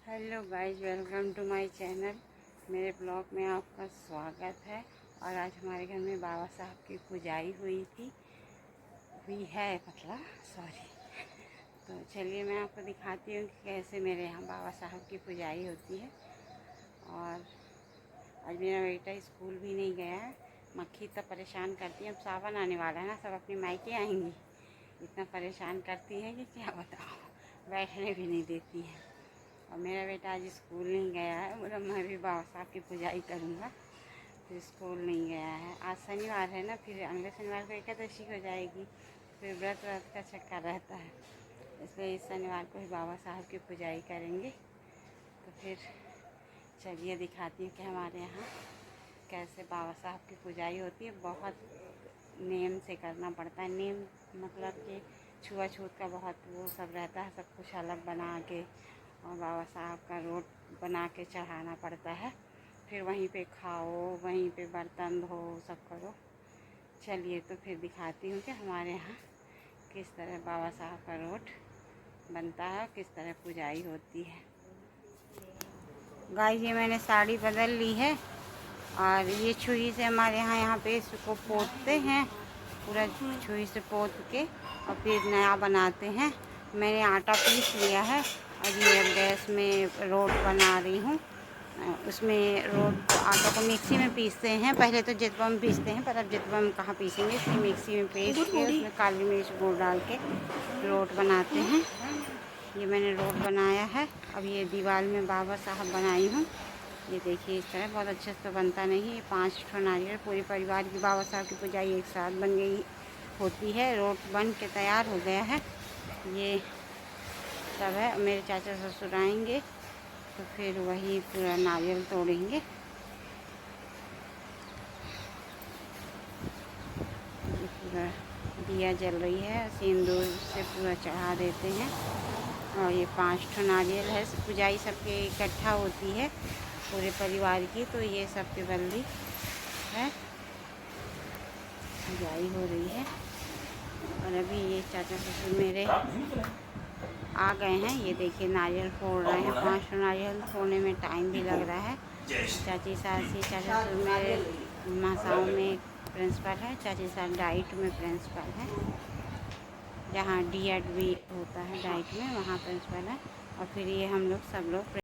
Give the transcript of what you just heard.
Hello guys, welcome to my channel. मेरे blog में आपका स्वागत है। और आज हमारे घर में बाबा साहब की पूजाई हुई है मतलब सॉरी। तो चलिए मैं आपको दिखाती हूँ कि कैसे मेरे यहाँ बाबा साहब की पूजाई होती है। और आज मेरा बेटा स्कूल भी नहीं गया है। मक्खी इतना परेशान करती है, अब सावन आने वाला है ना, सब अपने मायके आएंगी। इतना परेशान करती है कि क्या बताओ, बैठने भी नहीं देती है। और मेरा बेटा आज स्कूल नहीं गया है, बोला मैं भी बाबा साहब की पूजाई करूँगा, तो स्कूल नहीं गया है। आज शनिवार है ना, फिर अगले शनिवार को एकादशी हो जाएगी, फिर व्रत का चक्कर रहता है, इसलिए इस शनिवार को ही बाबा साहब की पूजाई करेंगे। तो फिर चलिए दिखाती हूँ कि हमारे यहाँ कैसे बाबा साहब की पूजाई होती है। बहुत नेम से करना पड़ता है। नेम मतलब कि छुआछूत का बहुत वो सब रहता है, सब कुछ अलग बना के और बाबा साहब का रोट बना के चढ़ाना पड़ता है। फिर वहीं पे खाओ, वहीं पे बर्तन धो, सब करो। चलिए तो फिर दिखाती हूँ कि हमारे यहाँ किस तरह बाबा साहब का रोट बनता है, किस तरह पूजाई होती है। गाइस, ये मैंने साड़ी बदल ली है और ये छुरी से हमारे यहाँ पे इसको पोतते हैं, पूरा छुरी से पोत के और फिर नया बनाते हैं। मैंने आटा पीस लिया है और ये गैस में रोट बना रही हूँ। उसमें रोट आटा को मिक्सी में पीसते हैं, पहले तो जितवा में पीसते हैं, पर अब जितवा में कहाँ पीसेंगे, इसलिए मिक्सी में पीस के उसमें काली मिर्च गुड़ डाल के रोट बनाते हैं। ये मैंने रोट बनाया है। अब ये दीवार में बाबा साहब बनाई हूँ। ये देखिए इस तरह, बहुत अच्छे से तो बनता नहीं। ये 5 ठो नारियल, पूरे परिवार की बाबा साहब की पूजाई एक साथ बन गई होती है। रोट बन के तैयार हो गया है। ये सब है। मेरे चाचा ससुर आएंगे तो फिर वही पूरा नारियल तोड़ेंगे। पूरा दिया जल रही है, सिंदूर से पूरा चढ़ा देते हैं। और ये 5 ठो नारियल है। पूजाई सबके इकट्ठा होती है पूरे परिवार की, तो ये सबके बल्दी है, पूजाई हो रही है। और अभी ये चाचा ससुर मेरे आ गए हैं। ये देखिए नारियल फोड़ रहे हैं। 5 नारियल फोड़ने में टाइम भी लग रहा है। चाची सासी चाचा ससुर मेरे मासाओं में प्रिंसिपल है, चाची सास डाइट में प्रिंसिपल है, जहाँ डीएड भी होता है डाइट में, वहाँ प्रिंसिपल है। और फिर ये हम लोग सब लोग